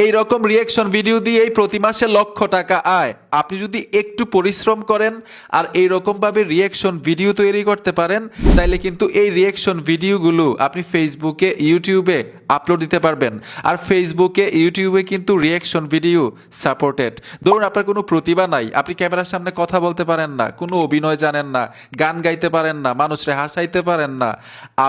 এই রকম reaction video দিয়েই প্রতি মাসে লক্ষ টাকা আয়। আপনি যদি একটু পরিশ্রম করেন আর এই রকমভাবে রিয়েকশন ভিডিও তৈরি করতে পারেন, তাইলে কিন্তু এই রিয়েকশন ভিডিওগুলো আপনি ফেসবুকে, ইউটিউবে আপলোড দিতে পারবেন। আর ফেসবুকে, ইউটিউবে কিন্তু রিয়েকশন ভিডিও সাপোর্টেড। ধরুন আপনার কোনো প্রতিভা নাই, আপনি ক্যামেরার সামনে কথা বলতে পারেন না, কোনো অভিনয় জানেন না, গান গাইতে পারেন না, মানুষরে হাসাইতে পারেন না,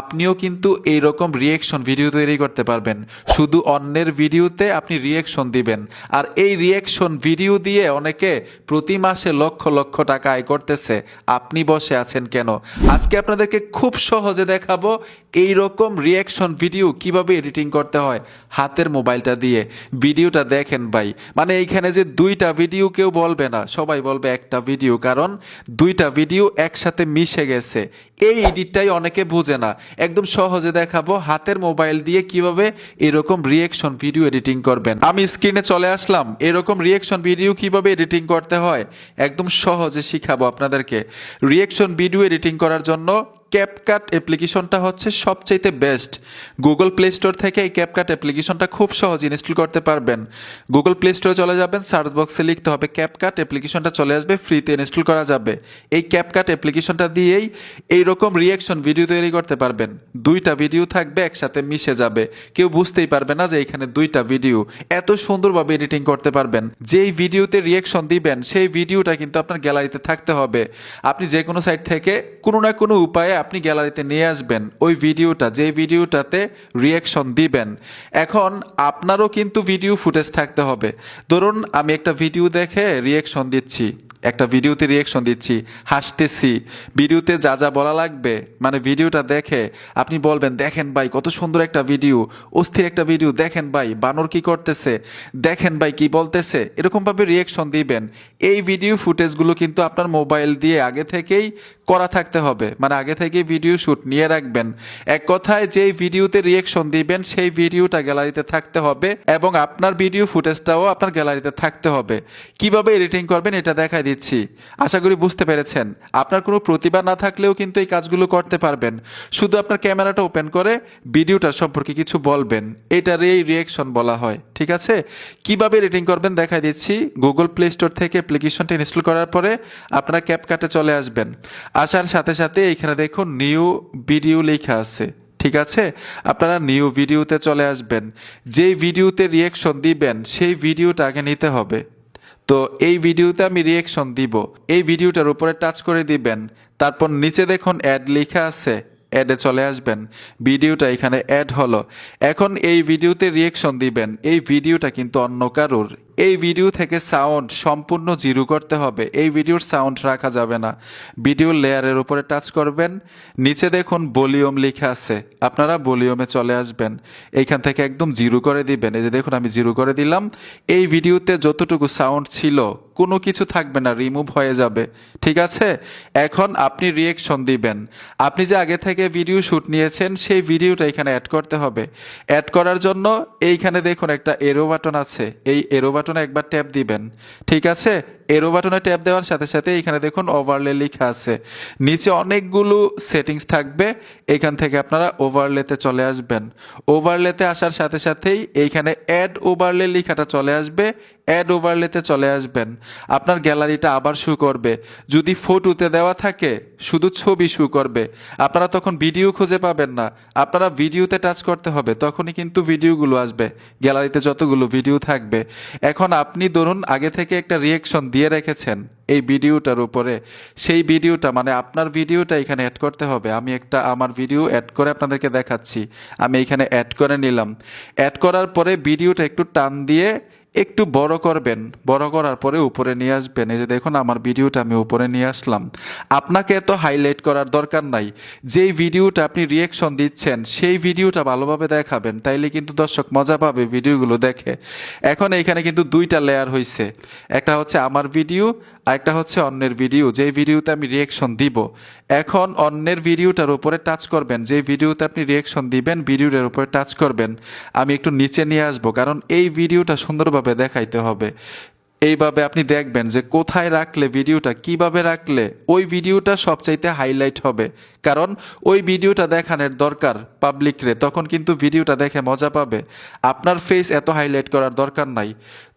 আপনিও কিন্তু এইরকম রিয়েকশন ভিডিও তৈরি করতে পারবেন। শুধু অন্যের ভিডিওতে আপনি রিয়েকশন দিবেন, আর এই রিয়েকশন ভিডিও দিয়ে অনেকে প্রতি মাসে লক্ষ লক্ষ টাকা আয় করতেছে। আপনি বসে আছেন কেন? আজকে আপনাদেরকে খুব সহজে দেখাবো এই রকম রিয়েকশন ভিডিও কিভাবে এডিটিং করতে হয় হাতের মোবাইলটা দিয়ে। ভিডিওটা দেখেন ভাই, মানে এইখানে যে দুইটা ভিডিও কেউ বলবে না, সবাই বলবে একটা ভিডিও, কারণ দুইটা ভিডিও একসাথে মিশে গেছে। এই এডিটটাই অনেকে বুঝে না। একদম সহজে দেখাবো হাতের মোবাইল দিয়ে কিভাবে এরকম রিয়েকশন ভিডিও এডিটিং করবেন। আমি স্ক্রিনে চলে আসলাম। এরকম রিয়েকশন ভিডিও কিভাবে এডিটিং করতে হয় একদম সহজে শিখাবো আপনাদেরকে। রিয়েকশন ভিডিও এডিটিং করার জন্য ক্যাপকাট অ্যাপ্লিকেশনটা হচ্ছে সবচাইতে বেস্ট। গুগল প্লে স্টোর থেকে এই ক্যাপকাট অ্যাপ্লিকেশনটা খুব সহজে ইনস্টল করতে পারবেন। গুগল প্লে স্টোরে চলে যাবেন, সার্চ বক্সে লিখতে হবে ক্যাপকাট, অ্যাপ্লিকেশনটা চলে আসবে, ফ্রিতে ইনস্টল করা যাবে। এই ক্যাপকাট অ্যাপ্লিকেশনটা দিয়েই এইরকম রিয়েকশন ভিডিও তৈরি করতে পারবেন। দুইটা ভিডিও থাকবে, একসাথে মিশে যাবে, কেউ বুঝতেই পারবে না যে এখানে দুইটা ভিডিও। এত সুন্দরভাবে এডিটিং করতে পারবেন। যেই ভিডিওতে রিয়েকশন দিবেন সেই ভিডিওটা কিন্তু আপনার গ্যালারিতে থাকতে হবে। আপনি যে কোনো সাইট থেকে কোনো না কোনো উপায়ে আপনি গ্যালারিতে নিয়ে আসবেন ওই ভিডিওটা, যে ভিডিওটাতে রিয়েকশন দিবেন। এখন আপনারও কিন্তু ভিডিও ফুটেজ থাকতে হবে। ধরুন আমি একটা ভিডিও দেখে রিয়েকশন দিচ্ছি, একটা ভিডিওতে রিয়েকশন দিচ্ছি, হাসতেছি, ভিডিওতে যা যা বলা লাগবে, মানে ভিডিওটা দেখে আপনি বলবেন, দেখেন ভাই কত সুন্দর একটা ভিডিও, অস্থির একটা ভিডিও, দেখেন ভাই বানর কি করতেছে, দেখেন ভাই কি বলতেছে, এরকমভাবে রিয়েকশন দিবেন। এই ভিডিও ফুটেজগুলো কিন্তু আপনার মোবাইল দিয়ে আগে থেকেই করা থাকতে হবে, মানে আগে থেকে ভিডিও শ্যুট নিয়ে রাখবেন। এক কথায় যেই ভিডিওতে রিয়েকশন দিবেন সেই ভিডিওটা গ্যালারিতে থাকতে হবে, এবং আপনার ভিডিও ফুটেজটাও আপনার গ্যালারিতে থাকতে হবে। কিভাবে এডিটিং করবেন এটা দেখাই দিচ্ছি, আশা করি বুঝতে পেরেছেন। আপনার কোনো প্রতিভা না থাকলেও কিন্তু এই কাজগুলো করতে পারবেন। শুধু আপনার ক্যামেরাটা ওপেন করে ভিডিওটার সম্পর্কে কিছু বলবেন, এটারই রিয়েকশন বলা হয়। ঠিক আছে, কিভাবে এডিটিং করবেন দেখাই দিচ্ছি। গুগল প্লে স্টোর থেকে অ্যাপ্লিকেশনটা ইনস্টল করার পরে আপনারা ক্যাপকাটে চলে আসবেন। আসার সাথে সাথে এখানে দেখুন নিউ ভিডিও লেখা আছে। ঠিক আছে, আপনারা নিউ ভিডিওতে চলে আসবেন। যেই ভিডিওতে রিয়েকশন দিবেন সেই ভিডিওটা আগে নিতে হবে। তো এই ভিডিওতে আমি রিয়েকশন দিব, এই ভিডিওটার উপরে টাচ করে দিবেন। তারপর নিচে দেখুন অ্যাড লেখা আছে, অ্যাডে চলে আসবেন। ভিডিওটা এখানে অ্যাড হলো। এখন এই ভিডিওতে রিয়েকশন দিবেন। এই ভিডিওটা কিন্তু অন্য কারোর। এই ভিডিও থেকে সাউন্ড সম্পূর্ণ জিরো করতে হবে, এই ভিডিওর সাউন্ড রাখা যাবে না। ভিডিওর লেয়ারের উপরে টাচ করবেন, নিচে দেখুন ভলিউম লেখা আছে, আপনারা ভলিউমে চলে আসবেন। এইখান থেকে একদম জিরো করে দিবেন। এই যে দেখুন আমি জিরো করে দিলাম। এই ভিডিওতে যতটুকু সাউন্ড ছিল কোনো কিছু থাকবে না, রিমুভ হয়ে যাবে। ঠিক আছে, এখন আপনি রিয়েকশন দিবেন। আপনি যে আগে থেকে ভিডিও শ্যুট নিয়েছেন সেই ভিডিওটা এখানে অ্যাড করতে হবে। অ্যাড করার জন্য এইখানে দেখুন একটা এরো বাটন আছে, এই এরো বাটনে একবার ট্যাপ দিবেন। ঠিক আছে, এরো বাটনে ট্যাপ দেওয়ার সাথে সাথে এখানে দেখুন ওভারলে লেখা আছে, নিচে অনেকগুলো সেটিংস থাকবে। এখান থেকে আপনারা ওভারলেতে চলে আসবেন। ওভারলেতে আসার সাথে সাথেই এইখানে অ্যাড ওভারলে লেখাটা চলে আসবে, অ্যাড ওভারলেতে চলে আসবেন। আপনার গ্যালারিটা আবার শো করবে। যদি ফটোতে দেওয়া থাকে শুধু ছবি শো করবে, আপনারা তখন ভিডিও খুঁজে পাবেন না। আপনারা ভিডিওতে টাচ করতে হবে, তখনই কিন্তু ভিডিওগুলো আসবে, গ্যালারিতে যতগুলো ভিডিও থাকবে। এখন আপনি ধরুন আগে থেকে একটা রিয়েকশন দিয়ে রেখেছেন এই ভিডিওটার উপরে, সেই ভিডিওটা মানে আপনার ভিডিওটা এখানে অ্যাড করতে হবে। আমি একটা আমার ভিডিও অ্যাড করে আপনাদেরকে দেখাচ্ছি। আমি এখানে অ্যাড করে নিলাম। অ্যাড করার পরে ভিডিওটা একটু টান দিয়ে একটু বড় করবেন, বড় করার পরে উপরে নিয়ে আসবেন। এই যে দেখুন আমার ভিডিওটা আমি উপরে নিয়ে আসলাম। আপনাকে এত হাইলাইট করার দরকার নাই। যেই ভিডিওটা আপনি রিয়েকশন দিচ্ছেন সেই ভিডিওটা ভালোভাবে দেখাবেন, তাইলে কিন্তু দর্শক মজা পাবে ভিডিওগুলো দেখে। এখন এইখানে কিন্তু দুইটা লেয়ার হয়েছে, একটা হচ্ছে আমার ভিডিও আর একটা হচ্ছে অন্যের ভিডিও, যেই ভিডিওতে আমি রিয়েকশন দিব। এখন অন্যের ভিডিওটার উপরে টাচ করবেন, যেই ভিডিওতে আপনি রিয়েকশন দিবেন ভিডিওটার উপরে টাচ করবেন। আমি একটু নিচে নিয়ে আসবো, কারণ এই ভিডিওটা সুন্দরভাবে দেখাইতে হবে। এইভাবে আপনি দেখবেন যে কোথায় রাখলে ভিডিওটা কিভাবে রাখলে ওই ভিডিওটা সবচাইতে হাইলাইট হবে, কারণ ওই ভিডিওটা দেখানোর দরকার পাবলিকরে, তখন কিন্তু ভিডিওটা দেখে মজা পাবে। আপনার ফেস এত হাইলাইট করার দরকার নাই।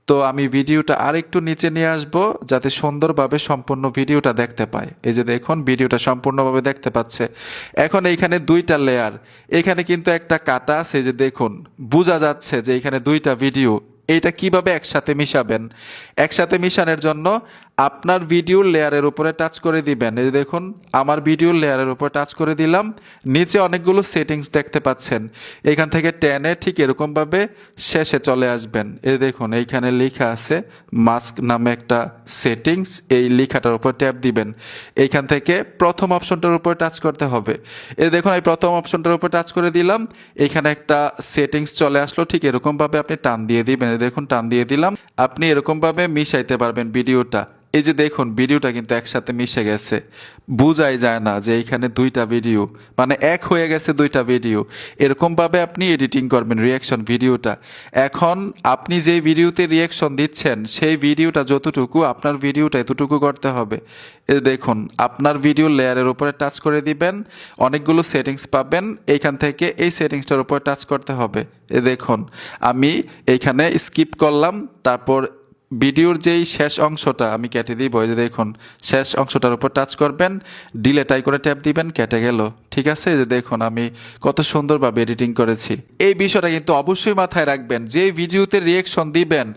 তো আমি ভিডিওটা আর একটু নিচে নিয়ে আসব যাতে সুন্দরভাবে সম্পূর্ণ ভিডিওটা দেখতে পায়। এই যে দেখুন ভিডিওটা সম্পূর্ণভাবে দেখতে পাচ্ছে। এখন এইখানে দুইটা লেয়ার, এখানে কিন্তু একটা কাটা আছে, যে দেখুন বোঝা যাচ্ছে যে এখানে দুইটা ভিডিও। এইটা কিভাবে একসাথে মিশাবেন? একসাথে মিশানোর জন্য আপনার ভিডিওর লেয়ারের উপরে টাচ করে দিবেন। এই যে দেখুন আমার ভিডিওর লেয়ারের উপর টাচ করে দিলাম, নিচে অনেকগুলো সেটিংস দেখতে পাচ্ছেন। এখান থেকে টেনে ঠিক এরকমভাবে শেষে চলে আসবেন। এই দেখুন এইখানে লেখা আছে মাস্ক নামে একটা সেটিংস, এই লেখাটার উপর ট্যাপ দিবেন। এইখান থেকে প্রথম অপশনটার উপর টাচ করতে হবে। এই দেখুন এই প্রথম অপশনটার উপর টাচ করে দিলাম, এইখানে একটা সেটিংস চলে আসলো, ঠিক এরকমভাবে আপনি টান দিয়ে দিবেন। এই দেখুন টান দিয়ে দিলাম, আপনি এরকমভাবে মিশাইতে পারবেন ভিডিওটা। এই যে দেখুন ভিডিওটা কিন্তু একসাথে মিশে গেছে, বোঝাই যায় না যে এইখানে দুইটা ভিডিও, মানে এক হয়ে গেছে দুইটা ভিডিও। এরকমভাবে আপনি এডিটিং করবেন রিয়াকশন ভিডিওটা। এখন আপনি যেই ভিডিওতে রিয়াকশন দিচ্ছেন সেই ভিডিওটা যতটুকু, আপনার ভিডিওটা এতটুকু করতে হবে। এই দেখুন আপনার ভিডিও লেয়ারের উপরে টাচ করে দিবেন, অনেকগুলো সেটিংস পাবেন, এইখান থেকে এই সেটিংসটার উপরে টাচ করতে হবে। এই দেখুন আমি এইখানে স্কিপ করলাম, তারপর ভিডিওর যেই শেষ অংশটা আমি কেটে দিব। এই যে দেখুন শেষ অংশটার উপর টাচ করবেন, ডিলেট আই করে ট্যাপ দিবেন, কেটে গেল। ঠিক আছে, এই যে দেখুন আমি কত সুন্দরভাবে এডিটিং করেছি। এই বিষয়টা কিন্তু অবশ্যই মাথায় রাখবেন, যে ভিডিওতে রিয়েকশন দিবেন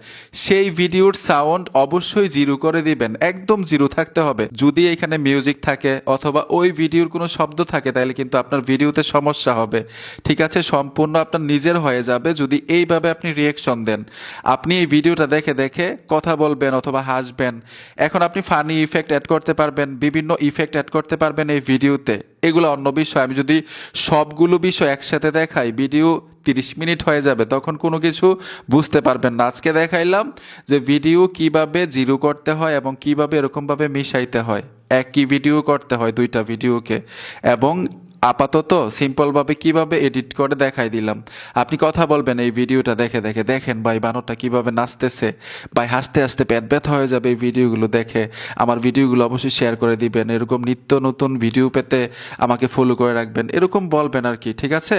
সেই ভিডিওর সাউন্ড অবশ্যই জিরো করে দিবেন, একদম জিরো থাকতে হবে। যদি এখানে মিউজিক থাকে অথবা ওই ভিডিওর কোনো শব্দ থাকে তাহলে কিন্তু আপনার ভিডিওতে সমস্যা হবে। ঠিক আছে, সম্পূর্ণ আপনার নিজের হয়ে যাবে যদি এইভাবে আপনি রিয়েকশন দেন। আপনি এই ভিডিওটা দেখে দেখে কথা বলবেন অথবা হাসবেন। এখন আপনি ফানি ইফেক্ট অ্যাড করতে পারবেন, বিভিন্ন ইফেক্ট অ্যাড করতে পারবেন এই ভিডিওতে। এগুলো অন্য বিষয়, আমি যদি সবগুলো বিষয় একসাথে দেখাই ভিডিও 30 মিনিট হয়ে যাবে, তখন কোনো কিছু বুঝতে পারবেন না। আজকে দেখাইলাম যে ভিডিও কিভাবে জিরো করতে হয় এবং কিভাবে এরকমভাবে মিশাইতে হয়, একই ভিডিও করতে হয় দুইটা ভিডিওকে, এবং আপাতত সিম্পলভাবে কিভাবে এডিট করে দেখাই দিলাম। আপনি কথা বলবেন এই ভিডিওটা দেখে দেখে, দেখেন ভাই বানরটা কিভাবে নাচতেছে, ভাই হাসতে হাসতে পেট ব্যথা হয়ে যাবে এই ভিডিওগুলো দেখে। আমার ভিডিওগুলো অবশ্যই শেয়ার করে দিবেন, এরকম নিত্য নতুন ভিডিও পেতে আমাকে ফলো করে রাখবেন, এরকম বলবেন আর কি। ঠিক আছে,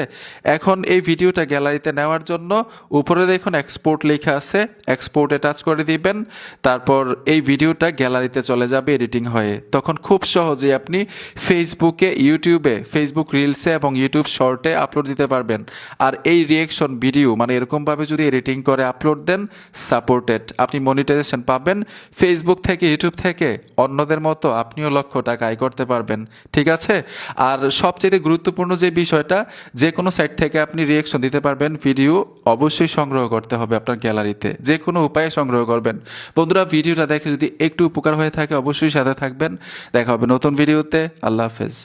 এখন এই ভিডিওটা গ্যালারিতে নেওয়ার জন্য উপরে দেখুন এক্সপোর্ট লেখা আছে, এক্সপোর্টে টাচ করে দিবেন, তারপর এই ভিডিওটা গ্যালারিতে চলে যাবে এডিটিং হয়ে। তখন খুব সহজে আপনি ফেসবুকে, ইউটিউবে, ফেসবুক রিলসে এবং ইউটিউব শর্টে আপলোড দিতে পারবেন। আর এই রিয়েকশন ভিডিও মানে এরকমভাবে যদি এডিটিং করে আপলোড দেন, সাপোর্টেড, আপনি মনিটাইজেশন পাবেন ফেসবুক থেকে, ইউটিউব থেকে। অন্যদের মতো আপনিও লক্ষ টাকা আয় করতে পারবেন। ঠিক আছে, আর সবচেয়ে গুরুত্বপূর্ণ যে বিষয়টা, যে কোনো সাইট থেকে আপনি রিয়েকশন দিতে পারবেন, ভিডিও অবশ্যই সংগ্রহ করতে হবে আপনার গ্যালারিতে, যে কোনো উপায়ে সংগ্রহ করবেন। বন্ধুরা ভিডিওটা দেখে যদি একটু উপকার হয়ে থাকে অবশ্যই সাথে থাকবেন। দেখা হবে নতুন ভিডিওতে। আল্লাহ হাফেজ।